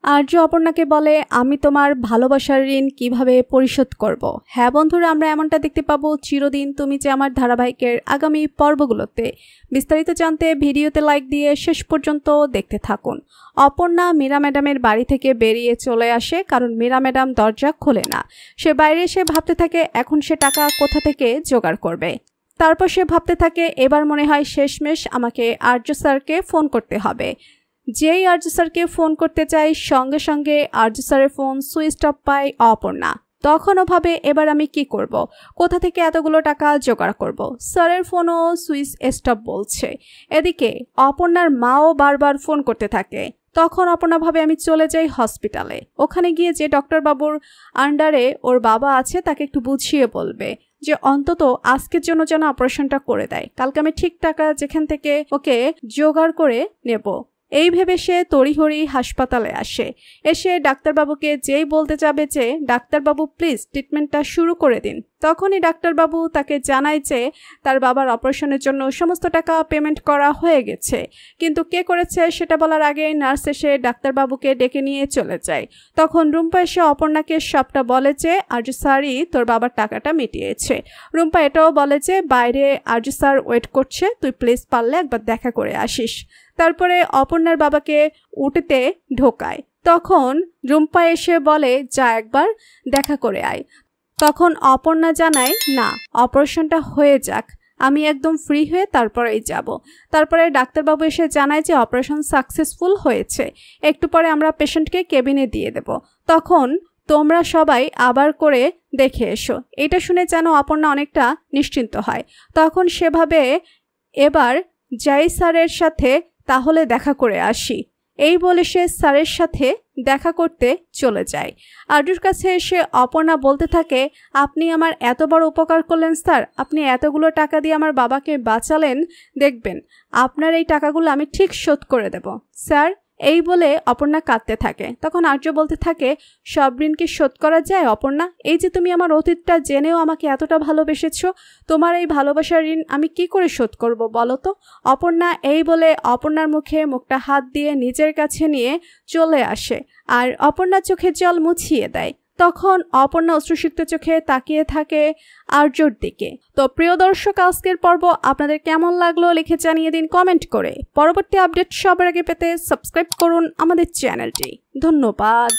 আর্য অপর্ণাকে বলে, আমি তোমার ভালোবাসার ঋণ কিভাবে পরিশোধ করব। হ্যাঁ বন্ধুরা, আমরা এমনটা দেখতে পাবো চিরদিন তুমি যে আমার ধারাবাহিকের আগামী পর্বগুলোতে। বিস্তারিত জানতে ভিডিওতে লাইক দিয়ে শেষ পর্যন্ত দেখতে থাকুন। অপর্ণা মীরা ম্যাডামের বাড়ি থেকে বেরিয়ে চলে আসে, কারণ মীরা ম্যাডাম দরজা খোলে না। সে বাইরে এসে ভাবতে থাকে এখন সে টাকা কোথা থেকে জোগাড় করবে। তারপর সে ভাবতে থাকে এবার মনে হয় শেষমেশ আমাকে আর্য স্যারকে ফোন করতে হবে। যেই আর্য স্যারকে ফোন করতে চাই সঙ্গে সঙ্গে আর্য স্যারের ফোন সুইচ অফ পায় অপর্ণা। তখনও ভাবে এবার আমি কি করব, কোথা থেকে এতগুলো টাকা জোগাড় করব। স্যারের ফোনও সুইচ স্টপ বলছে। এদিকে অপর্ণার মাও বারবার ফোন করতে থাকে। তখন অপর্ণা ভাবে আমি চলে যাই হসপিটালে, ওখানে গিয়ে যে ডক্টর বাবুর আন্ডারে ওর বাবা আছে তাকে একটু বুঝিয়ে বলবে যে অন্তত আজকের জন্য যেন অপারেশনটা করে দেয়, কালকে আমি ঠিক টাকা যেখান থেকে ওকে জোগাড় করে নেব। এই ভেবে সে তড়িঘড়ি হাসপাতালে আসে। এসে ডাক্তারবাবুকে যেই বলতে যাবে যে ডাক্তারবাবু প্লিজ ট্রিটমেন্টটা শুরু করে দিন, তখনই ডাক্তারবাবু তাকে জানায় যে তার বাবার অপারেশনের জন্য সমস্ত টাকা পেমেন্ট করা হয়ে গেছে, কিন্তু কে করেছে সেটা বলার আগেই নার্স এসে ডাক্তারবাবুকে ডেকে নিয়ে চলে যায়। তখন রুম্পা এসে অপর্ণাকে সবটা বলে যে আর্য স্যারই তোর বাবার টাকাটা মিটিয়েছে। রুম্পা এটাও বলে যে বাইরে আর্য স্যার ওয়েট করছে, তুই প্লিজ পারলে একবার দেখা করে আসিস। তারপরে অপর্ণার বাবাকে উঠতে ঢোকায়। তখন রুম্পা এসে বলে যা একবার দেখা করে আয়। তখন অপর্ণা জানায় না, অপারেশনটা হয়ে যাক, আমি একদম ফ্রি হয়ে তারপরেই যাব। তারপরে ডাক্তারবাবু এসে জানায় যে অপারেশন সাকসেসফুল হয়েছে, একটু পরে আমরা পেশেন্টকে কেবিনে দিয়ে দেব, তখন তোমরা সবাই আবার করে দেখে এসো। এটা শুনে যেন অপর্ণা অনেকটা নিশ্চিন্ত হয়। তখন সেভাবে এবার যাই স্যারের সাথে তাহলে দেখা করে আসি, এই বলে সে স্যারের সাথে দেখা করতে চলে যায়। আর্যর কাছে এসে অপর্ণা বলতে থাকে আপনি আমার এত বড় উপকার করলেন স্যার, আপনি এতগুলো টাকা দিয়ে আমার বাবাকে বাঁচালেন, দেখবেন আপনার এই টাকাগুলো আমি ঠিক শোধ করে দেব স্যার, এই বলে অপর্ণা কাঁদতে থাকে। তখন আর্য বলতে থাকে সব ঋণ কি শোধ করা যায় অপর্ণা? এই যে তুমি আমার অতীতটা জেনেও আমাকে এতটা ভালোবেসেছো, তোমার এই ভালোবাসার ঋণ আমি কি করে শোধ করব বলো তো? অপর্ণা এই বলে অপর্ণার মুখে মুখটা হাত দিয়ে নিজের কাছে নিয়ে চলে আসে আর অপর্ণার চোখের জল মুছিয়ে দেয়। তখন অপর্ণা অশ্রুসিক্ত চোখে তাকিয়ে থাকে আর্যর দিকে। তো প্রিয় দর্শক, আজকের পর্ব আপনাদের কেমন লাগলো লিখে জানিয়ে দিন কমেন্ট করে। পরবর্তী আপডেট সবার আগে পেতে সাবস্ক্রাইব করুন আমাদের চ্যানেলটি। ধন্যবাদ।